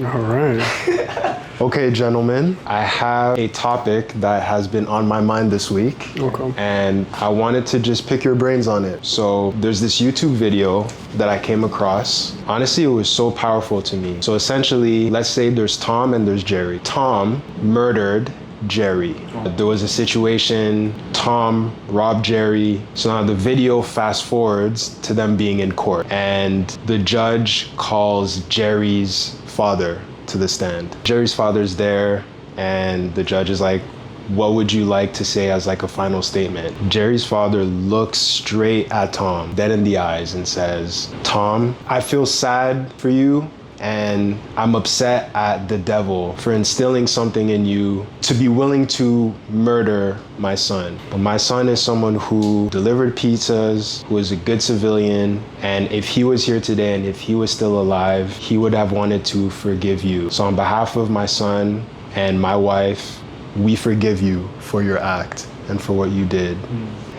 All right. Okay, gentlemen, I have a topic that has been on my mind this week. Okay. And I wanted to just pick your brains on it. So there's this YouTube video that I came across. Honestly, it was so powerful to me. So essentially, let's say there's Tom and there's Jerry. Tom murdered Jerry. There was a situation, Tom robbed Jerry. So now the video fast forwards to them being in court. And the judge calls Jerry's father to the stand. Jerry's father's there, and the judge is like, what would you like to say as like a final statement? Jerry's father looks straight at Tom, dead in the eyes, and says, Tom, I feel sad for you, and I'm upset at the devil for instilling something in you to be willing to murder my son. But my son is someone who delivered pizzas, who is a good civilian, and if he was here today and if he was still alive, he would have wanted to forgive you. So on behalf of my son and my wife, we forgive you for your act and for what you did.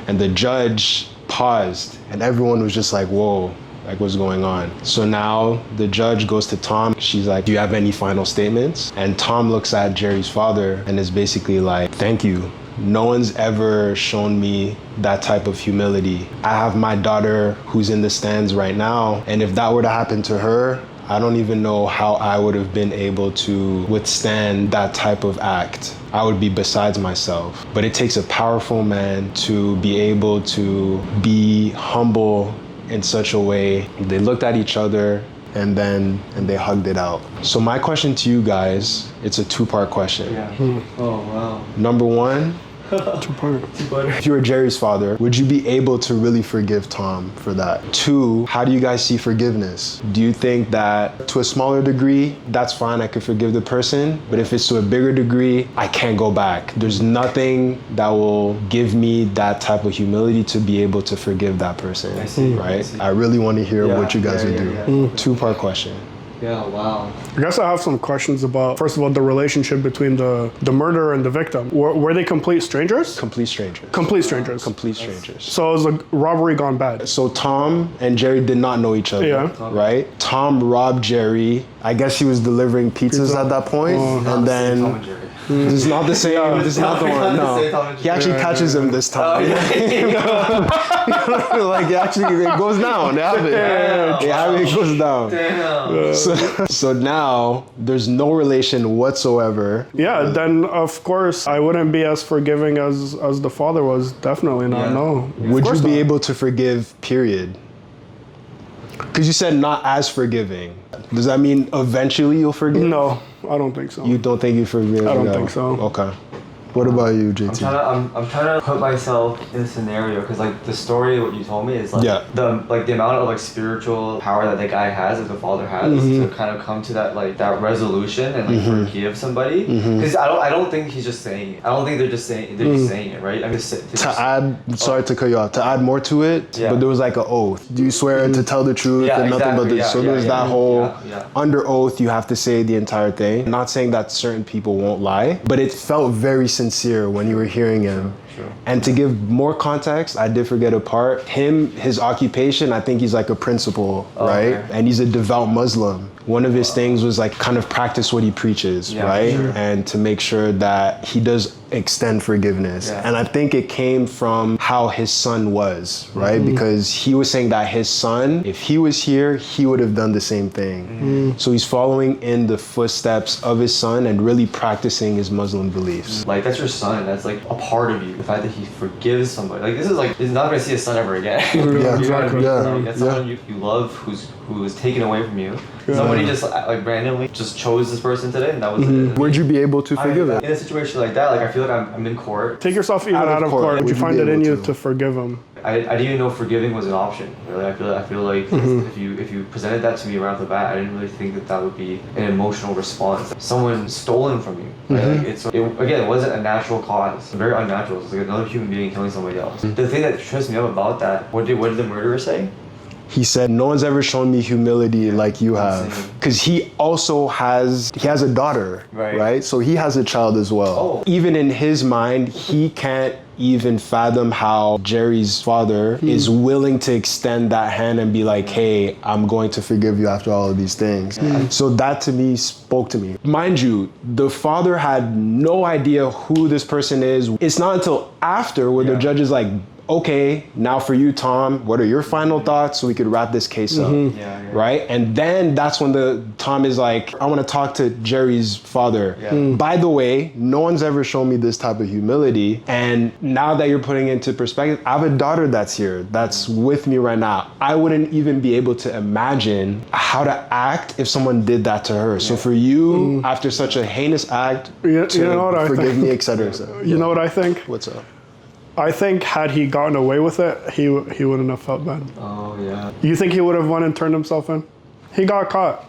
And the judge paused, and everyone was just like, whoa. Like, what's going on? So now the judge goes to Tom. She's like, do you have any final statements? And Tom looks at Jerry's father and is basically like, thank you. No one's ever shown me that type of humility. I have my daughter who's in the stands right now. And if that were to happen to her, I don't even know how I would have been able to withstand that type of act. I would be besides myself. But it takes a powerful man to be able to be humble in such a way. They looked at each other and they hugged it out. So my question to you guys, it's a two-part question. Yeah. Oh, wow. Number one, Two-part. if you were Jerry's father, would you be able to really forgive Tom for that? Two, how do you guys see forgiveness? Do you think that to a smaller degree, that's fine, I could forgive the person, but if it's to a bigger degree, I can't go back. There's nothing that will give me that type of humility to be able to forgive that person, I see, right? I see. I really want to hear what you guys would do. Yeah. Two-part question. Yeah, wow. I guess I have some questions about, first of all, the relationship between the murderer and the victim. Were they complete strangers? Complete strangers. Complete strangers. Complete strangers. So it was a robbery gone bad. So Tom and Jerry did not know each other, right? Tom robbed Jerry. I guess he was delivering pizzas at that point, and then Tom and Jerry. this is not the same. This is not the one. Not the same Tom No, and he actually catches him this time. Like actually, it goes down. They have it. It goes down. Damn. So now there's no relation whatsoever. Yeah, then of course I wouldn't be as forgiving as the father was. Definitely not. Yeah. No. Would you Of course be not. able to forgive? Period. Because you said not as forgiving. Does that mean eventually you'll forgive? No, I don't think so. You don't think you forgive? I don't think so. Okay. What about you, JT? I'm trying to put myself in a scenario because like the story what you told me is like the amount of like spiritual power that the guy has, like the father has, to kind of come to that like that resolution and like forgive somebody. Because I don't think he's just saying it. I don't think they're just saying it, right? I'm just To add, sorry to cut you off, to add more to it, but there was like an oath. Do you swear to tell the truth and nothing but the truth? So there's that whole, under oath, you have to say the entire thing. Not saying that certain people won't lie, but it felt very sincere when you were hearing him. Sure. And to give more context, I did forget a part. His occupation, I think he's like a principal, right? Okay. And he's a devout Muslim. One of his things was like kind of practice what he preaches, right? Sure. And to make sure that he does extend forgiveness. Yeah. And I think it came from how his son was, right? Because he was saying that his son, if he was here, he would have done the same thing. So he's following in the footsteps of his son and really practicing his Muslim beliefs. Like that's your son. That's like a part of you. The fact that he forgives somebody. Like this is like he's not gonna see his son ever again. Yeah, exactly. Like, that's someone you love who was taken away from you. Somebody just like randomly just chose this person today, and that was it. Would you be able to forgive it? In a situation like that, like I feel like I'm in court. Take yourself even out of court. Would you find it in you to forgive him? I didn't even know forgiving was an option. Really, I feel like if you presented that to me right off the bat, I didn't really think that would be an emotional response. Someone stolen from you. Right? Like it wasn't a natural cause. Very unnatural. It's like another human being killing somebody else. The thing that trips me up about that, what did the murderer say? He said, no one's ever shown me humility like you have. Because he also has a daughter, right? So he has a child as well. Oh. Even in his mind, he can't even fathom how Jerry's father is willing to extend that hand and be like, hey, I'm going to forgive you after all of these things. So that to me spoke to me. Mind you, the father had no idea who this person is. It's not until after where the judge is like, okay, now for you, Tom, what are your final thoughts so we could wrap this case up, right? And then that's when Tom is like, I want to talk to Jerry's father. By the way, no one's ever shown me this type of humility. And now that you're putting it into perspective, I have a daughter that's here, that's with me right now. I wouldn't even be able to imagine how to act if someone did that to her. So for you, after such a heinous act, You know what I forgive think? me, etc. Et You know what I think? What's up? I think had he gotten away with it, he wouldn't have felt bad. Oh yeah. You think he would have went and turned himself in? He got caught.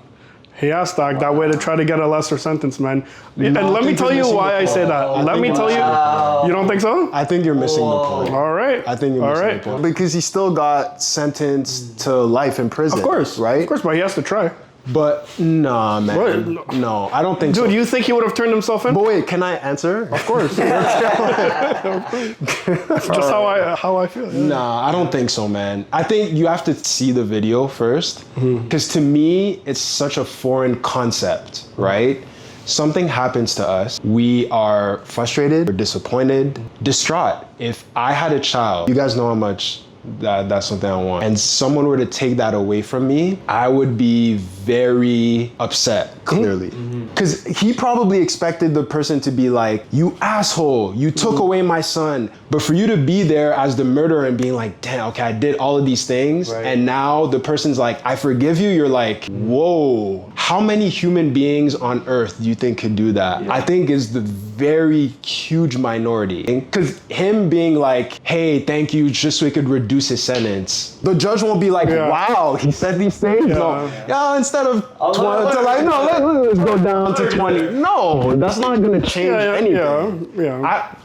He has to act that way to try to get a lesser sentence, man. And let me tell you why I say that. Let me tell you. You don't think so? I think you're missing the point. All right. I think you're missing the point. Because he still got sentenced to life in prison. Of course. Right? Of course, but he has to try. But nah, man. What? No, I don't think so. Dude, you think he would have turned himself in? But wait, can I answer? Of course. Just how I feel. Yeah. Nah, I don't think so, man. I think you have to see the video first. Because to me, it's such a foreign concept, right? Something happens to us. We are frustrated, or disappointed, distraught. If I had a child, you guys know how much that's something I want, and someone were to take that away from me, I would be very upset, clearly. Because he probably expected the person to be like, you asshole, you took away my son. But for you to be there as the murderer and being like, damn, okay, I did all of these things, and now the person's like, I forgive you, you're like, whoa. How many human beings on earth do you think could do that? I think is the very huge minority. Because him being like, hey, thank you, just so he could reduce his sentence, the judge won't be like, wow, he said these things. No, instead of 20, like, no, let's go down to 20. No, that's not gonna change anything.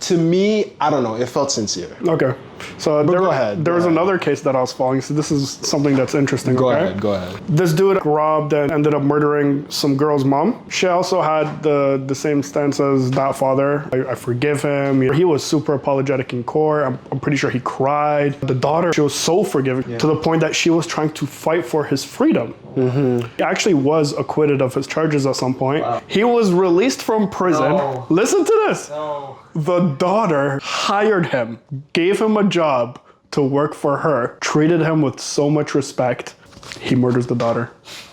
To me, I don't know, it felt sincere. Okay. So go ahead. There was another case that I was following. So this is something that's interesting. Go okay? ahead, go ahead. This dude robbed and ended up murdering some girl's mom. She also had the same stance as that father. I forgive him. He was super apologetic in court. I'm pretty sure he cried. The daughter, she was so forgiving to the point that she was trying to fight for his freedom. He actually was acquitted of his charges at some point. Wow. He was released from prison. No. Listen to this. No. The daughter hired him, gave him a job to work for her, treated him with so much respect. He murders the daughter.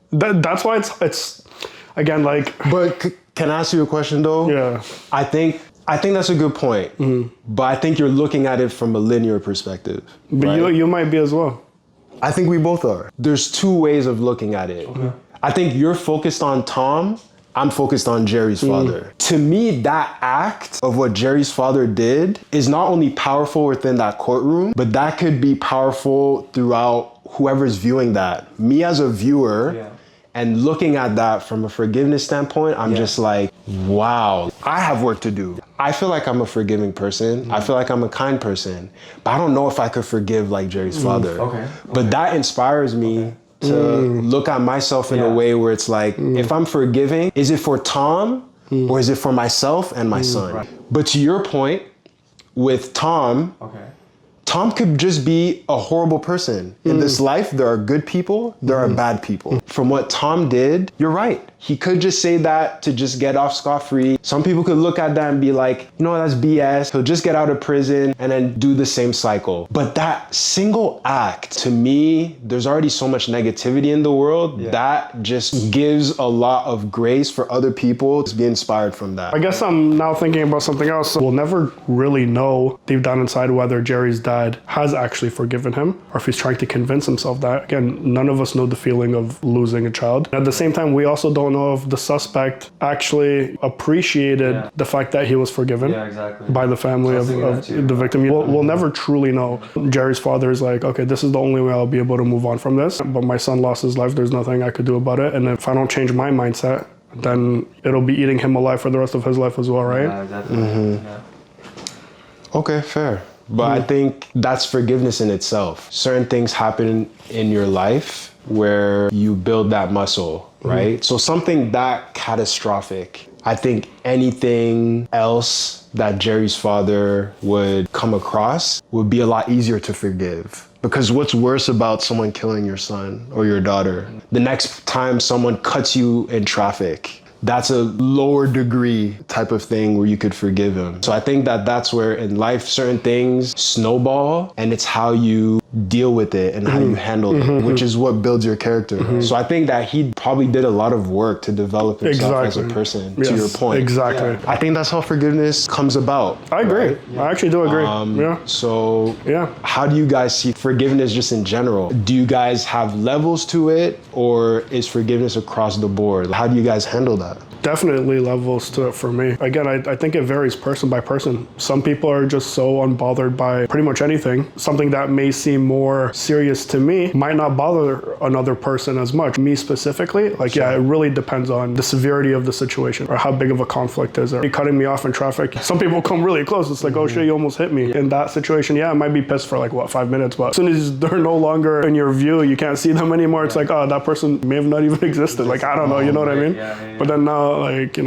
That's why it's again like. But can I ask you a question though? Yeah. I think that's a good point. But I think you're looking at it from a linear perspective. But right? you might be as well. I think we both are. There's two ways of looking at it. Okay. I think you're focused on Tom. I'm focused on Jerry's father. To me, that act of what Jerry's father did is not only powerful within that courtroom, but that could be powerful throughout whoever's viewing that. Me as a viewer, and looking at that from a forgiveness standpoint, I'm just like, wow, I have work to do. I feel like I'm a forgiving person. I feel like I'm a kind person, but I don't know if I could forgive like Jerry's father. But that inspires me to look at myself in a way where it's like, if I'm forgiving, is it for Tom or is it for myself and my son? But to your point, with Tom, Tom could just be a horrible person. In this life, there are good people, there are bad people. From what Tom did, you're right. He could just say that to just get off scot-free. Some people could look at that and be like, you know what, that's BS. He'll just get out of prison and then do the same cycle. But that single act, to me, there's already so much negativity in the world. That just gives a lot of grace for other people to be inspired from that. I guess I'm now thinking about something else. We'll never really know deep down inside whether Jerry's dad has actually forgiven him or if he's trying to convince himself that. Again, none of us know the feeling of losing a child. At the same time, we also don't know if the suspect actually appreciated the fact that he was forgiven by the family of the victim. We'll never truly know. Jerry's father is like, okay, this is the only way I'll be able to move on from this. But my son lost his life. There's nothing I could do about it. And if I don't change my mindset, then it'll be eating him alive for the rest of his life as well, right? Yeah, exactly. Okay, fair. But I think that's forgiveness in itself. Certain things happen in your life where you build that muscle, right? So something that catastrophic, I think anything else that Jerry's father would come across would be a lot easier to forgive. Because what's worse about someone killing your son or your daughter? The next time someone cuts you in traffic, that's a lower degree type of thing where you could forgive him. So I think that that's where in life certain things snowball, and it's how you deal with it and how you handle it, which is what builds your character. So I think that he probably did a lot of work to develop himself as a person, to your point. Exactly. Yeah. I think that's how forgiveness comes about. I agree. Right? I actually do agree. So how do you guys see forgiveness just in general? Do you guys have levels to it, or is forgiveness across the board? How do you guys handle that? Definitely levels to it for me. Again, I think it varies person by person. Some people are just so unbothered by pretty much anything. Something that may seem more serious to me might not bother another person as much. Me specifically, like, it really depends on the severity of the situation or how big of a conflict is there. You're cutting me off in traffic. Some people come really close. It's like, oh shit, you almost hit me. In that situation, I might be pissed for like, 5 minutes, but as soon as they're no longer in your view, you can't see them anymore. It's like, oh, that person may have not even existed. Like, I don't know, you know what I mean? But then now, like,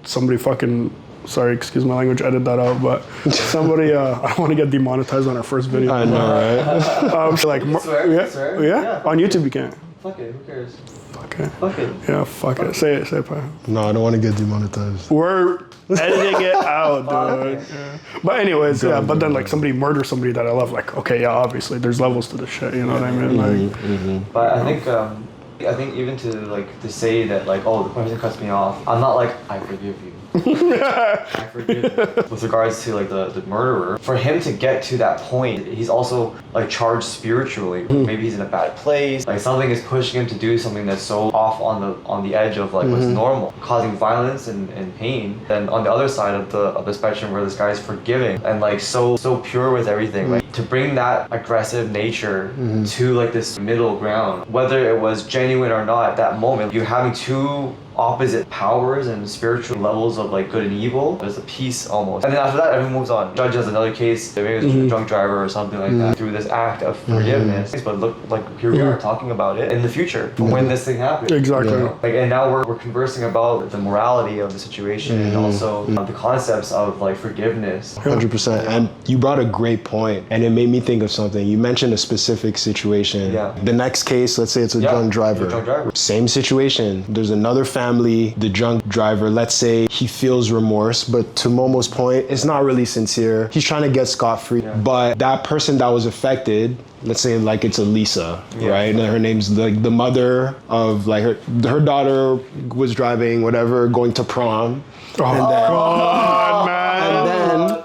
somebody fucking, sorry, excuse my language, edit that out, but somebody, I don't want to get demonetized on our first video. I know, right? Like, swear? Yeah, on YouTube you can't. Fuck it, who cares? Fuck it. Fuck it. Yeah, fuck it. Say it, pa. No, I don't want to get demonetized. We're editing it out, dude. Yeah. But anyways, but then like somebody murders somebody that I love, like, okay, obviously there's levels to this shit, you know what I mean? Like, But I think even to say that, like, oh, the person cuts me off, I'm not like, I forgive you. I forgive you. With regards to like the murderer, for him to get to that point, he's also like charged spiritually. Maybe he's in a bad place. Like something is pushing him to do something that's so off on the edge of like what's normal, causing violence and pain. Then on the other side of the spectrum, where this guy's forgiving and like so pure with everything, like to bring that aggressive nature to like this middle ground, whether it was genuine or not at that moment, you're having two opposite powers and spiritual levels of like good and evil. There's a peace almost. And then after that, everyone moves on. Judge has another case, maybe it was a drunk driver or something like that, through this act of forgiveness. But look, like here we are talking about it in the future, when this thing happened. Exactly. Like, and now we're conversing about the morality of the situation and also the concepts of like forgiveness. 100%. And you brought a great point, and it made me think of something. You mentioned a specific situation. The next case, let's say it's a drunk driver. Same situation. There's another family. The drunk driver, let's say he feels remorse, but to Momo's point, it's not really sincere. He's trying to get scot-free. But that person that was affected, let's say like it's Elisa, right? And her name's like the mother of like her daughter was driving, whatever, going to prom. Oh, and then, God, man. And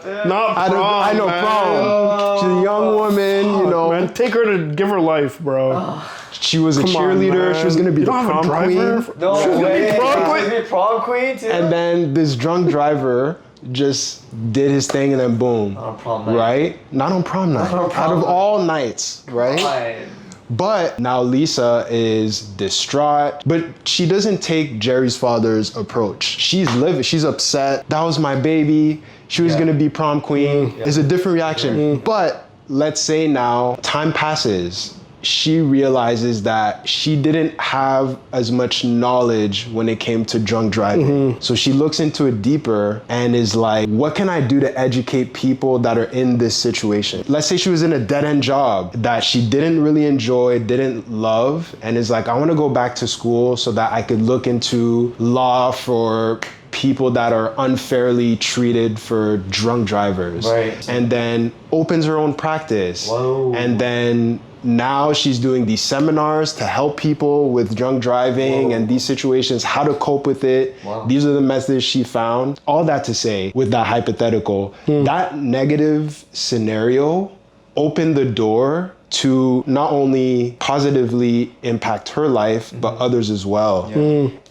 then, not prom, I know, prom. She's a young woman, you know. Man, take her to give her life, bro. She was a cheerleader. She was gonna be the prom queen. No she was way. gonna Be prom queen too. And then this drunk driver just did his thing, and then boom. On prom night. Right? Not on prom night. Out of all nights, right? Fine. But now Lisa is distraught, but she doesn't take Jerry's father's approach. She's livid. She's upset. That was my baby. She was gonna be prom queen. It's a different reaction. But let's say now time passes. She realizes that she didn't have as much knowledge when it came to drunk driving. So she looks into it deeper and is like, what can I do to educate people that are in this situation? Let's say she was in a dead-end job that she didn't really enjoy, didn't love, and is like, I want to go back to school so that I could look into law for people that are unfairly treated for drunk drivers. Right. And then opens her own practice. Whoa. And then now she's doing these seminars to help people with drunk driving and these situations, how to cope with it. These are the methods she found. All that to say, with that hypothetical, that negative scenario opened the door to not only positively impact her life, but others as well.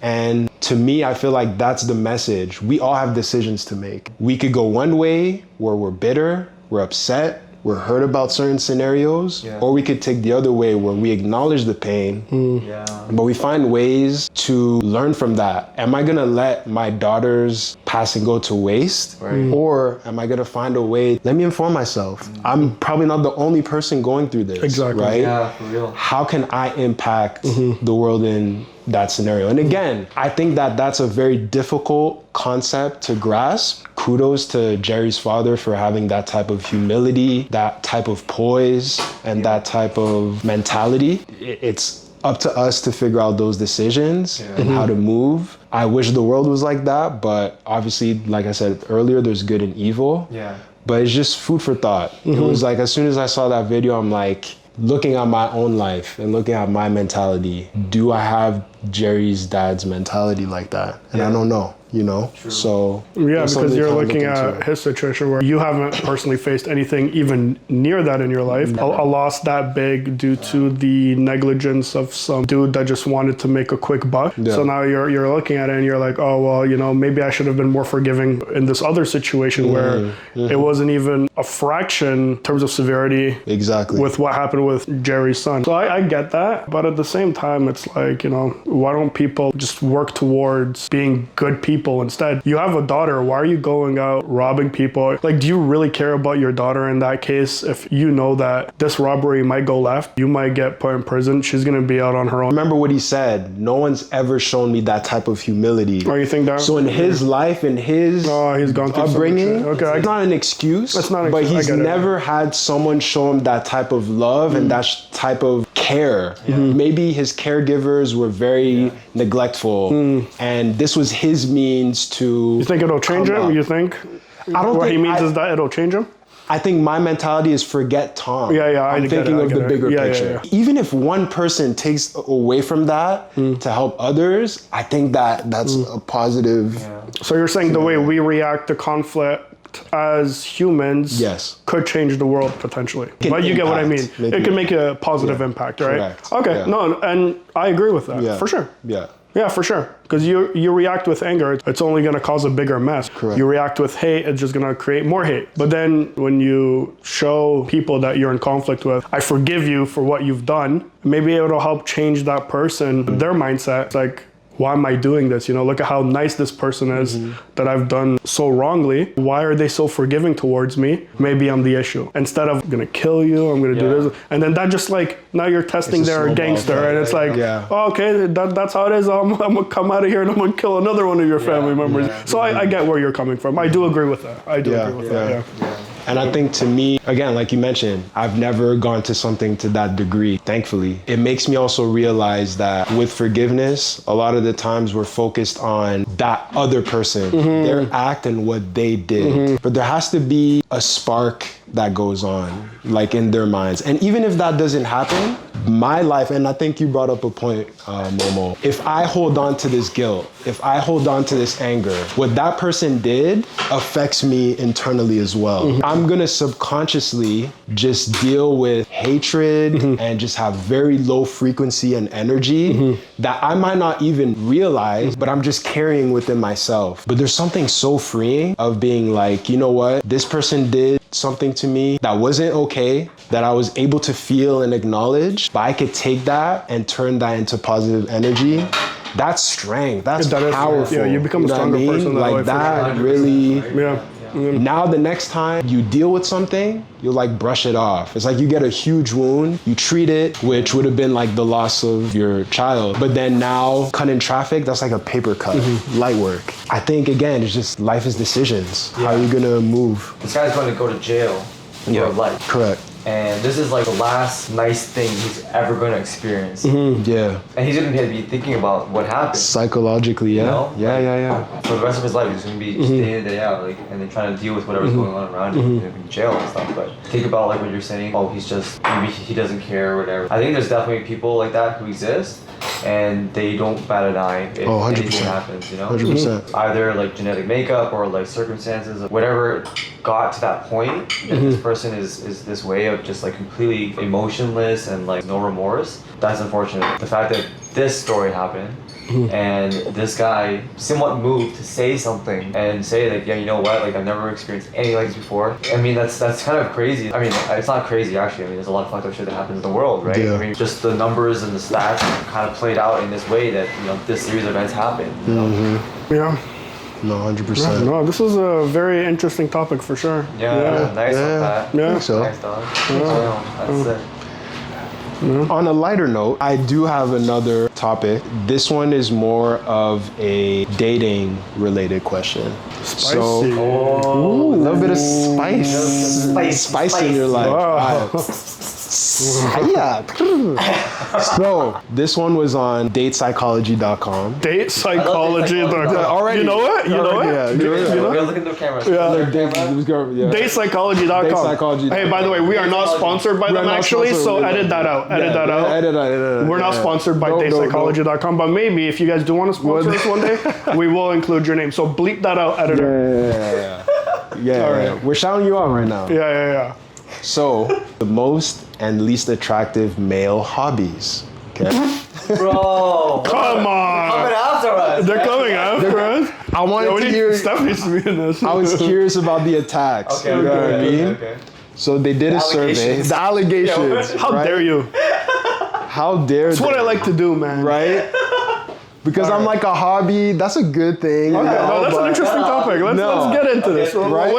And to me, I feel like that's the message. We all have decisions to make. We could go one way where we're bitter, we're upset, we're hurt about certain scenarios, or we could take the other way where we acknowledge the pain, but we find ways to learn from that. Am I gonna let my daughter's passing go to waste? Or am I gonna find a way, let me inform myself. I'm probably not the only person going through this, right? Yeah, for real. How can I impact the world in that scenario. And again, I think that that's a very difficult concept to grasp. Kudos to Jerry's father for having that type of humility, that type of poise, and that type of mentality. It's up to us to figure out those decisions and how to move. I wish the world was like that, but obviously, like I said earlier, there's good and evil. Yeah. But it's just food for thought. It was like, as soon as I saw that video, I'm like, looking at my own life and looking at my mentality, do I have Jerry's dad's mentality like that? And I don't know, you know? True. So Yeah, it's because something you're to looking look at into. his situation where you haven't personally faced anything even near that in your life. A loss that big due to the negligence of some dude that just wanted to make a quick buck. Yeah. So now you're looking at it and you're like, oh, well, you know, maybe I should have been more forgiving in this other situation where it wasn't even a fraction in terms of severity Exactly. with what happened with Jerry's son. So I get that, but at the same time, it's like, you know, why don't people just work towards being good people instead? You have a daughter, why are you going out robbing people? Like, do you really care about your daughter in that case? If you know that this robbery might go left, you might get put in prison, she's gonna be out on her own. Remember what he said, no one's ever shown me that type of humility. Or you think that? So in his life, in his Oh, he's gone through so much upbringing, shit. Okay, it's not an excuse, It's not an but excuse, he's I get it. never had someone show him that type of love and that type of care. Maybe his caregivers were very neglectful, and this was his means to. You think it'll change come him? up. You think? I don't What think he means I- is that it'll change him? I think my mentality is forget Tom. Yeah, I I'm get thinking it, I of get the it. bigger Yeah, picture. yeah. Even if one person takes away from that to help others, I think that that's a positive. So you're saying the way we react to conflict as humans Yes. could change the world potentially. Can But you get what I mean. impact, maybe. It can make a positive impact, right? Correct. Okay, Yeah. no, and I agree with that, Yeah. for sure. Yeah. Yeah, for sure. Because you react with anger, it's only going to cause a bigger mess. Correct. You react with hate, it's just going to create more hate. But then when you show people that you're in conflict with, I forgive you for what you've done, maybe it'll help change that person, their mindset. It's like, why am I doing this? You know, look at how nice this person is that I've done so wrongly. Why are they so forgiving towards me? Maybe I'm the issue. Instead of, I'm gonna kill you, I'm gonna do this. And then that just like, now you're testing It's a their snowball gangster. effect. And it's like, Yeah. oh, okay, that's how it is. I'm gonna come out of here and I'm gonna kill another one of your family members. So I get where you're coming from. I do agree with that. I do agree with that, yeah. And I think to me, again, like you mentioned, I've never gone to something to that degree, thankfully. It makes me also realize that with forgiveness, a lot of the times we're focused on that other person, their act and what they did. But there has to be a spark that goes on, like in their minds. And even if that doesn't happen, my life, and I think you brought up a point, Momo, if I hold on to this guilt, if I hold on to this anger, what that person did affects me internally as well. I'm gonna subconsciously just deal with hatred and just have very low frequency and energy that I might not even realize, but I'm just carrying within myself. But there's something so freeing of being like, you know what, this person did something to me that wasn't okay, that I was able to feel and acknowledge, but I could take that and turn that into positive energy. That's strength. That's That is- powerful. yeah, you become a know what stronger person that way, Like for that sure. really. Yeah. Now the next time you deal with something, you'll like brush it off. It's like you get a huge wound, you treat it, which would have been like the loss of your child. But then now cut in traffic, that's like a paper cut, light work. I think again, it's just life is decisions. How are you gonna move? This guy's going to go to jail for life. Correct. And this is like the last nice thing he's ever going to experience. Yeah. And he's going to be thinking about what happened. Psychologically, yeah. You know? Yeah. For the rest of his life, he's going to be day in, day out, like, and then trying to deal with whatever's going on around him, in jail and stuff. But think about like what you're saying. Oh, he's just, maybe he doesn't care or whatever. I think there's definitely people like that who exist, and they don't bat an eye if 100%. anything happens, you know? 100%. Either like genetic makeup or like circumstances, whatever got to that point, that this person is this way of just like completely emotionless and like no remorse. That's unfortunate. The fact that this story happened and this guy somewhat moved to say something and say like, yeah, you know what, like I've never experienced anything like this before. I mean, that's kind of crazy. I mean, it's not crazy actually. I mean, there's a lot of fucked up shit that happens in the world, right? Yeah. I mean, just the numbers and the stats kind of played out in this way that, you know, this series of events happened, you know? Yeah. No, 100%. No, this is a very interesting topic for sure. Yeah, nice Yeah. on that. Yeah. I think so. Nice dog. That's it. On a lighter note, I do have another topic. This one is more of a dating related question. Spicy. So, ooh, a little bit of spice in your life. Wow. Yeah. So this one was on datepsychology.com. Date psychology. Already. You know what? You know what? Yeah, You know? Look at the camera. Yeah. Datepsychology.com. Datepsychology. Hey, by the way, we are not sponsored by them not actually, sponsored. so edit that out. Edit that out. Edit. We're not sponsored by datepsychology.com, but maybe if you guys do want to sponsor us one day, we will include your name. So bleep that out, editor. Yeah. All right. We're shouting you out right now. Yeah. So, the most and least attractive male hobbies. Okay. Bro. Come on. Coming after us. They're coming after us. I wanted to hear. Steph needs to be in this. I was curious about the attacks. Okay, You know what I mean? okay. So they did a survey. Allegations. The allegations. How right? dare you? How dare That's what I like to do, man. Right? Because I'm like a hobby. That's a good thing. Okay, you know, no, that's an but- interesting topic. Let's get into this. Right?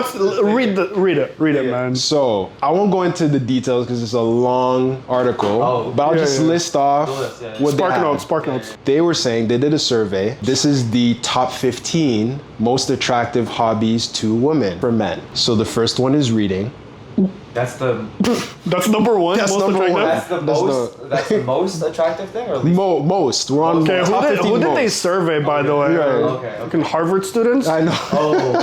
Read it, man. So I won't go into the details because it's a long article, but I'll just list off what they had. Spark notes. They were saying they did a survey. This is the top 15 most attractive hobbies to women for men. So the first one is reading. That's the number one. That's most number one. attractive? that's the most attractive thing, or at least Most. We're on Okay, top 15 who did they most. survey, by the way? Okay. Fucking Harvard students? I know.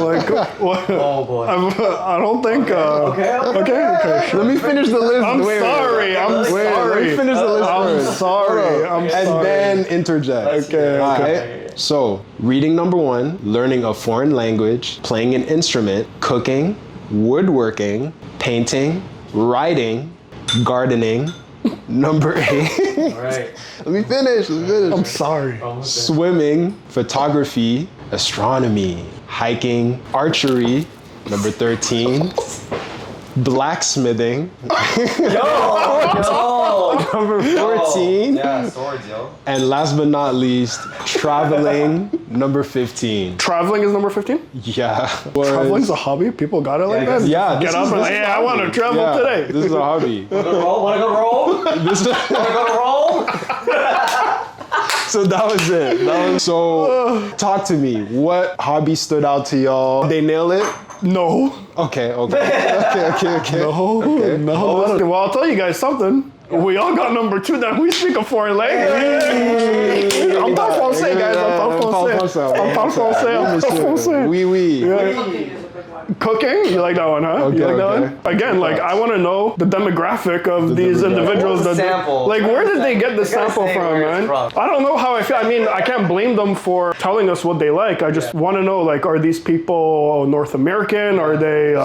Like, what? Oh boy. I don't think. Okay. Let me finish the list. I'm sorry. I'm Let me sorry. finish the list I'm first. sorry. I'm And sorry. then interject. Okay. Alright. So, reading number 1, learning a foreign language, playing an instrument, cooking, woodworking, painting, writing, gardening. Number 8. Right. Let me finish. I'm sorry. Swimming, photography, astronomy, hiking, archery. Number 13. Blacksmithing. Number 14. Yeah, swords, yo. And last but not least, traveling. Number 15. Traveling is number 15? Yeah. Traveling's a hobby? People got it like that? Yeah. Get up and like, hey, I want to travel today. This is a hobby. Wanna go roll? This is- Wanna go roll? So that was it. So talk to me. What hobby stood out to y'all? They nail it? No. Okay. No. Well, I'll tell you guys something. We all got number 2 that we speak a foreign language. I'm pas français, guys. I'm pas français. Oui. Cooking? You like that one, huh? Okay, you like that okay. one? Again, like, I want to know the demographic of these individuals. What was the sample? Like, where did they get the sample say from, where man? it's from. I don't know how I feel. I mean, I can't blame them for telling us what they like. I just want to know, like, are these people North American? Are they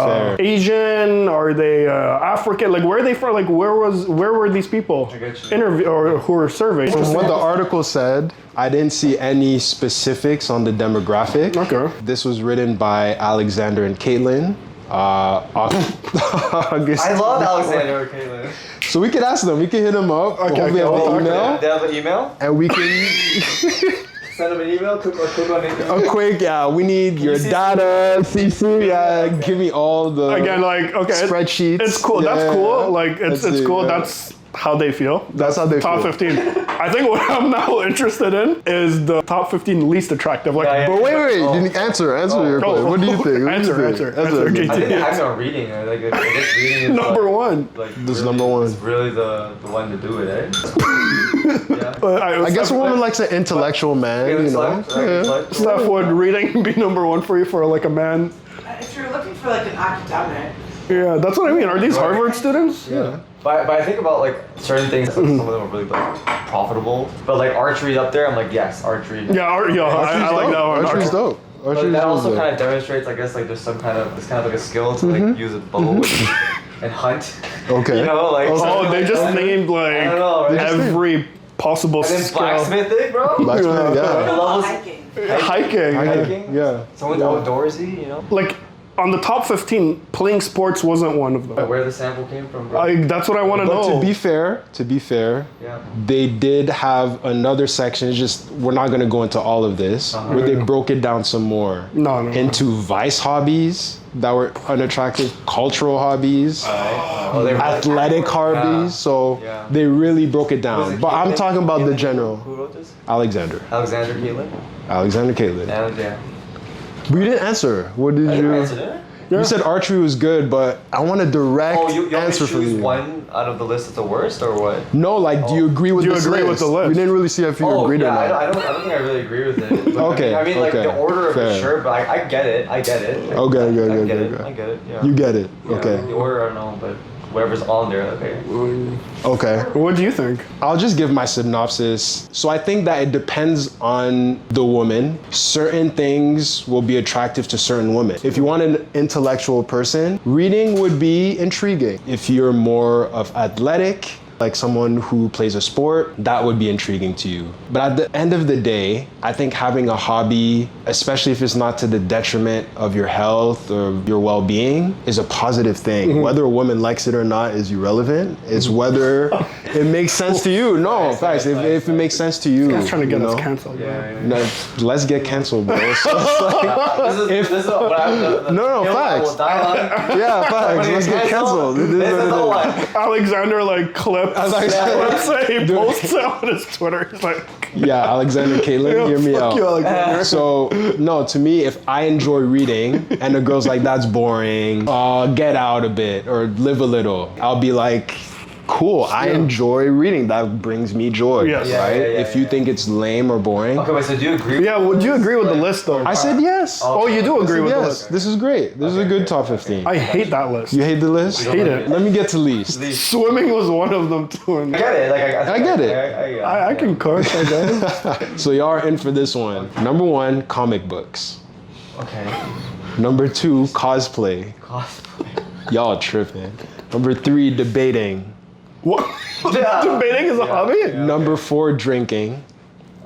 Asian? Are they African? Like, where are they from? Like, where were these people interviewed or who were surveyed? From what the article said, I didn't see any specifics on the demographic. Okay. This was written by Alexander and Caitlin. August. I love Alexander and Caitlin. So we could ask them. We can hit them up. Okay, We have we'll talk an to email, They have an email? and we can Send them an email? Click on it. a quick. We need your CC? data, CC. Yeah, give me all the Again, like, okay, spreadsheets. It's cool. Yeah. That's cool. Like, it's That's it, cool. yeah. That's how they feel. That's how they top feel. 15. I think what I'm now interested in is the top 15 least attractive. Like, Yeah, yeah. But wait. You need answer your question. What do you think? Answer. I think I'm not reading. I guess reading is Number one. Like This is really, number one. It's really the one to do it, eh? Yeah. I guess a woman likes an intellectual man, you know. Steph, would reading be number 1 for you for like a man? If you're looking for like an academic, Yeah, that's what I mean. Are these Harvard students? Yeah. But I think about like certain things, like, some of them are really like profitable. But like archery up there, I'm like, yes, archery. Yeah, I like that one. Archery's dope. But that also kind of demonstrates, I guess, like there's some kind of like a skill to like use a bow and hunt. Okay. You know, like Oh, they just named like I don't know, right? every possible And then skill. blacksmithing, bro. Blacksmith, The yeah. levels. hiking. Hiking. Hiking. Yeah. Someone's outdoorsy, you know. Like, on the top 15, playing sports wasn't one of them. Where the sample came from, bro. That's what I want to But know. to be fair, Yeah. they did have another section. It's just we're not going to go into all of this, where they broke it down some more No. into vice hobbies that were unattractive, cultural hobbies, Oh, they were athletic hobbies. So Yeah. they really broke it Was down. it But I'm Caitlin? talking about the Caitlin? general. Who wrote this? Alexander. Alexander Caitlin? Alexander Caitlin. And yeah. We didn't answer. What did I you? didn't answer that. You said archery was good, but I want a direct Oh, you want me answer to from choose you. one out of the list that's the worst, or what? No, like, do you agree with Do you this agree list? with the list? We didn't really see if you agreed yeah, or not. I don't think I really agree with it. But Okay, I mean, like okay, the order of fair. it, sure, but I get it. I get it. Okay, I okay, get okay, it. okay. I get it. Yeah. You get it. Yeah, Okay. The order, I don't know, but whatever's on there, okay. Okay. What do you think? I'll just give my synopsis. So I think that it depends on the woman. Certain things will be attractive to certain women. If you want an intellectual person, reading would be intriguing. If you're more of athletic, like someone who plays a sport, that would be intriguing to you. But at the end of the day, I think having a hobby, especially if it's not to the detriment of your health or your well-being, is a positive thing. Whether a woman likes it or not is irrelevant. It's whether it makes sense to you. No, facts. If it makes sense to you. He's trying to get you us know? canceled. Yeah. No, let's get canceled, bro. So it's like, This is what I'm. No, hill I facts. will die on. yeah, facts. Let's get canceled. It is This what is it the is. one. Alexander like clips. Let's say he Dude. posts it on his Twitter. He's like, Yeah, Alexander Caitlin, hear me fuck out. you, Alexander. So, no, to me, if I enjoy reading and the girl's like, that's boring, get out a bit or live a little, I'll be like, cool, I enjoy reading. That brings me joy, Yes. Yeah, right? yeah, if you think it's lame or boring. Okay, wait. So do you agree? yeah, well, do you agree with the list though? I said yes. Oh, you do agree with the yes, list. this is great. This is a good top 15. I hate that list. You hate the list? hate it. Let me get to least. Swimming was one of them too. And I get it. Like I get it. I can coach, I guess. So y'all are in for this one. Number 1, comic books. Okay. Number 2, cosplay. Cosplay. Y'all tripping. Number 3, debating. What? Yeah. Debating is a hobby? Number 4, drinking.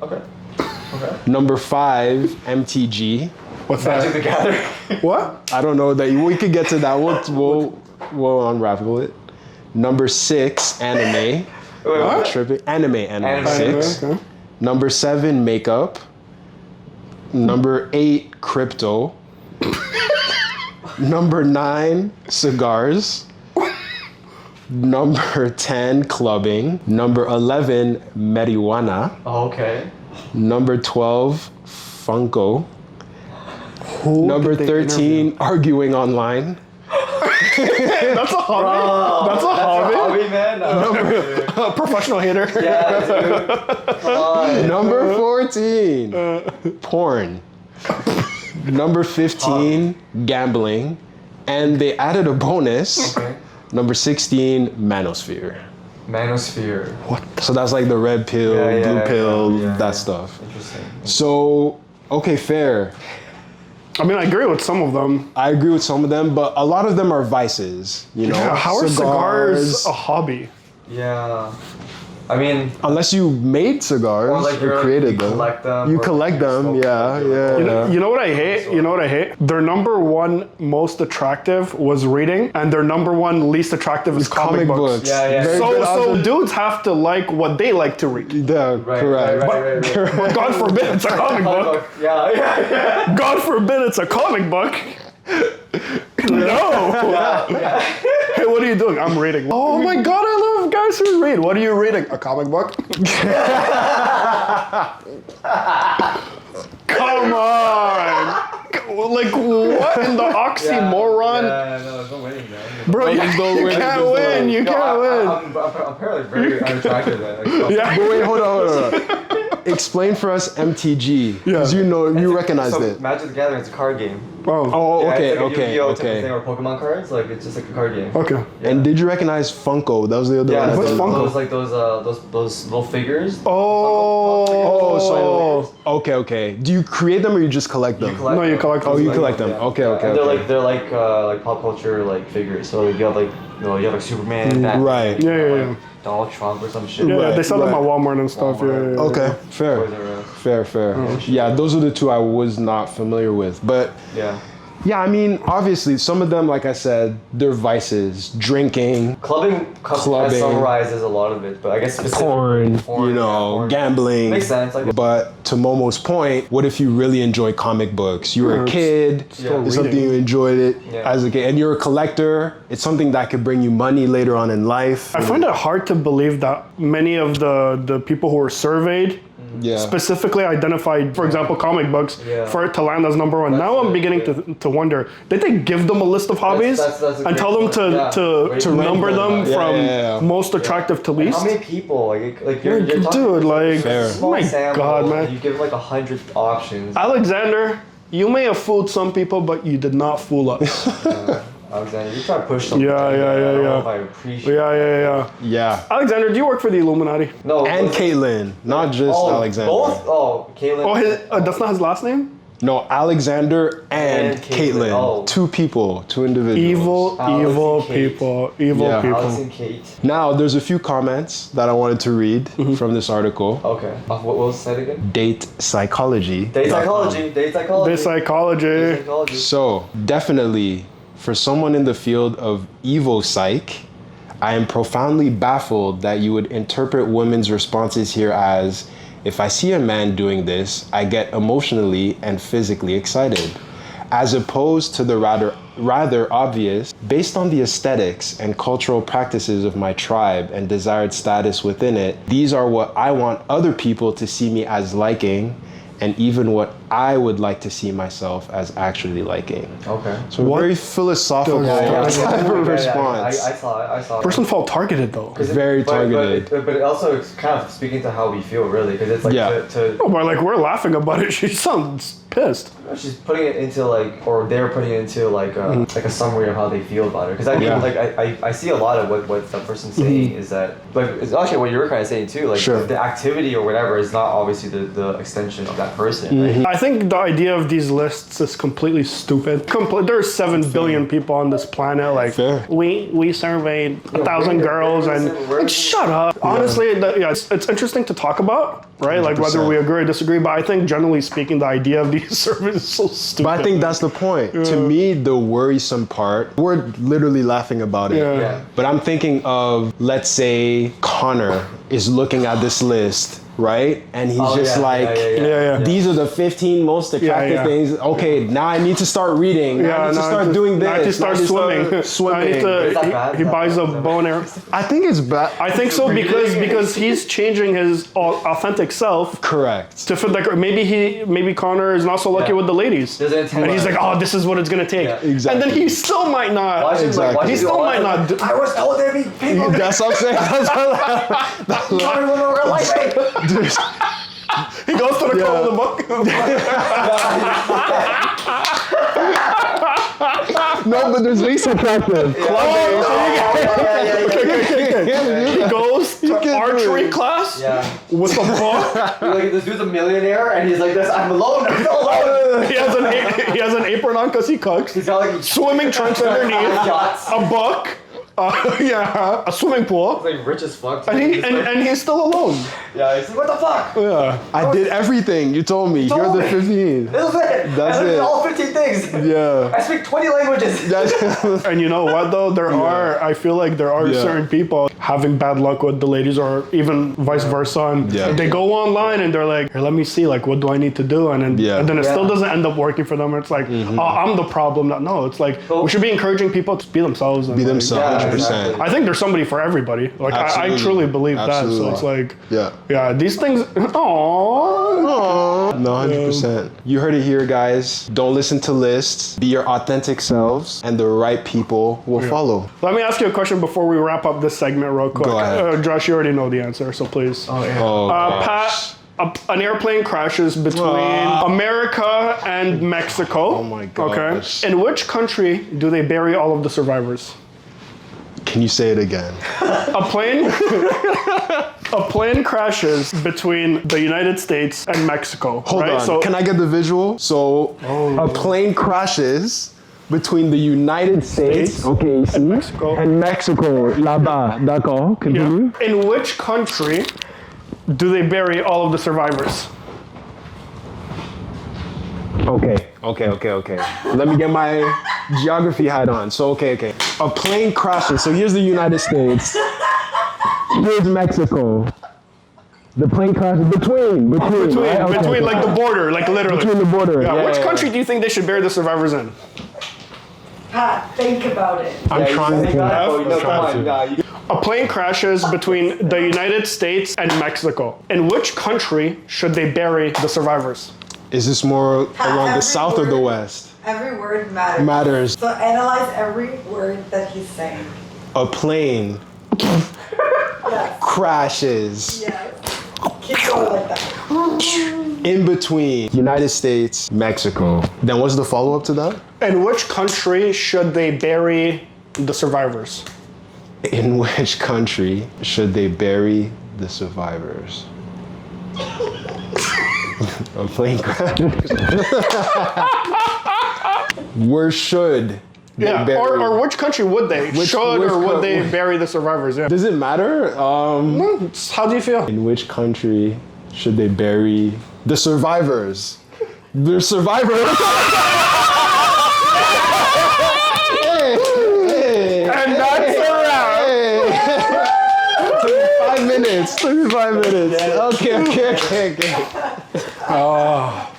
Okay. Okay. Number 5, MTG. What's Magic that? the Gathering. What? I don't know that we could get to that. We'll unravel it. Number 6, anime. Wait, what? Tripping. Anime. Anime. 6. Okay. Number 7, makeup. Number 8, crypto. Number 9, cigars. Number 10, clubbing. Number 11, marijuana. Oh, okay. Number 12, Funko. Who Number did they 13, arguing online. That's a hobby. That's a hobby. Hobby, man. No. Professional hater. Yeah, dude. Come on. Number 14, porn. Number 15, gambling. And they added a bonus. Okay. Number 16, manosphere. Manosphere. So that's like the red pill, Yeah, blue pill, yeah, that yeah. stuff. Interesting. So, okay, fair. I mean, I agree with some of them. I agree with some of them, but a lot of them are vices, you know? Yeah, how are cigars a hobby? Yeah. I mean, Unless you made cigars Or like or you're- created you them. collect them, You or collect you them, smoke yeah, them, yeah. or- You know what I hate? You know what I hate? Their number one most attractive was reading, and their number one least attractive is comic books. Yeah, yeah. Very good So answer. dudes have to like what they like to read. Yeah, Right, correct. right. But God forbid it's a comic book. Yeah, yeah. God forbid it's a comic book. No. Hey, what are you doing? I'm reading. Oh my God, I love guys who read. What are you reading? A comic book? Come on. Like, what in the oxymoron? Yeah, no, there's no winning, man. Bro, you There's no winning, can't there's no win. winning. You No, can't win. I'm apparently very unattractive, man. Like, Yeah. But wait, hold on. Explain for us MTG. Because Yeah. you recognized so it. Magic the Gathering is a card game. Oh, Oh, Yeah, okay, it's like a okay, Yu-Gi-Oh! type of okay. thing, or Pokemon cards. Like it's just like a card game. okay. And did you recognize Funko? That was the other Yeah, one. I What's didn't Funko? know. Those like those little figures. Oh, Oh, so okay. Do you create them or you just collect them? No, you collect them. Oh, you Like, collect them. Yeah. Okay, Yeah, okay. and they're okay. like pop culture like figures. So you have like you have like Superman, Batman, Right. Yeah, yeah, like yeah. Donald Trump or some shit. Yeah, Right, they sell them at right. Walmart and stuff. Walmart. Yeah, yeah, yeah. Okay, fair. Toys R Us. Fair. Yeah, those are the two I was not familiar with. But Yeah. Yeah, I mean, obviously, some of them, like I said, they're vices, drinking, Clubbing. Summarizes a lot of it, but I guess porn, porn. gambling. Makes sense. But to Momo's point, what if you really enjoy comic books? You were a kid, it's something you enjoyed it as a kid, and you're a collector. It's something that could bring you money later on in life. I find it hard to believe that many of the people who were surveyed specifically identified, for example, comic books for it to land as number one. Now I'm beginning to wonder, did they give them a list of hobbies and tell them to number them from most attractive to least? How many people? Like you're dude, like, oh my God, man. You give like 100 options. Alexander, you may have fooled some people, but you did not fool us. Alexander, you try to push something. Yeah. I don't know if I appreciate it. Yeah. Alexander, do you work for the Illuminati? No. And Caitlyn, not just Alexander. Both? Oh, Caitlyn. Oh, that's not his last name? No, Alexander and Caitlyn. Oh. Two people, two individuals. Evil people. Alex and Kate. Now, there's a few comments that I wanted to read from this article. Okay. What was the site again? Date psychology. Date psychology. So, definitely, for someone in the field of Evo Psych, I am profoundly baffled that you would interpret women's responses here as, if I see a man doing this, I get emotionally and physically excited, as opposed to the rather obvious, based on the aesthetics and cultural practices of my tribe and desired status within it, these are what I want other people to see me as liking, and even what I would like to see myself as actually liking. Okay. So very philosophical type of response. I saw it. Person felt targeted though. Very targeted. But it also it's kind of speaking to how we feel, really, because it's like No, but like we're laughing about it. She sounds pissed. She's putting it into like, or they're putting it into like a summary of how they feel about it. Because I mean, like I see a lot of what that person's saying is that, like, it's actually what you were kind of saying too. Like the activity or whatever is not obviously the extension of that person. Right? I think the idea of these lists is completely stupid. There's 7 billion people on this planet. Like we surveyed 1,000 girls and like, shut up. Honestly, it's interesting to talk about, right? 100%. Like whether we agree or disagree. But I think generally speaking, the idea of these surveys is so stupid. But I think that's the point. To me, the worrisome part, we're literally laughing about it. But I'm thinking of, let's say, Connor is looking at this list, right? And he's these are the 15 most attractive things. Okay, now I need to start reading. Now I need to start doing this. I need to start swimming. He buys a bow and arrow. I think it's bad. I think so because he's changing his authentic self. Correct. To fit that. Maybe Connor is not so lucky with the ladies. And he's like, oh, this is what it's gonna take. Exactly. And then he still might not. Exactly. He still might not. I was told there'd be people. That's what I'm saying. He goes to the cover of the book. No, but there's least attractive. He goes to archery class with a book. Like, this dude's a millionaire, and he's like, "This, I'm alone. I'm still alone." He has an apron on because he cooks. He's got like swimming trunks underneath, a book. A swimming pool. He's like rich as fuck. And he's still alone. Yeah, he's like, what the fuck? Yeah. I did everything. You told me. You're the 15. This is it. That's I it. did all 15 things. Yeah. I speak 20 languages. And you know what though? I feel like there are certain people having bad luck with the ladies or even vice versa. And they go online and they're like, here, let me see, like, what do I need to do? And then it still doesn't end up working for them. It's like, oh, I'm the problem. No, it's like, we should be encouraging people to be themselves. And be themselves, 100%. Exactly. I think there's somebody for everybody. Like, I truly believe that. So it's like, these things, aww. No, 100%. You heard it here, guys. Don't listen to lists. Be your authentic selves, and the right people will follow. Let me ask you a question before we wrap up this segment real quick. Go ahead. Josh, you already know the answer, so please. Gosh. Pat, an airplane crashes between America and Mexico. Oh my gosh. Okay. In which country do they bury all of the survivors? Can you say it again? A plane crashes between the United States and Mexico. Hold on. So, can I get the visual? So a plane crashes between the United States, and Mexico. Là-bas. D'accord. Continue. Yeah. In which country do they bury all of the survivors? Okay. Let me get my geography hat on. So, okay. A plane crashes. So here's the United States. Here's Mexico. The plane crashes between, right? Okay, Between like the border, like literally. Between the border. Yeah, which country do you think they should bury the survivors in? Pat, think about it. I'm trying to. A plane crashes between the United States and Mexico. In which country should they bury the survivors? Is this more along the Every south or the word- west? Every word matters. Matters. So analyze every word that he's saying. A plane Yes. crashes Yes. Keep going like that. in between United States, Mexico. Then what's the follow-up to that? In which country should they bury the survivors? In which country should they bury the survivors? A plane crash. Where should they Yeah, bury? or which country would they? Which Would they bury the survivors? Yeah. Does it matter? How do you feel? In which country should they bury the survivors? The survivors. And that's a wrap. 5 minutes. 35 minutes. Okay. Oh.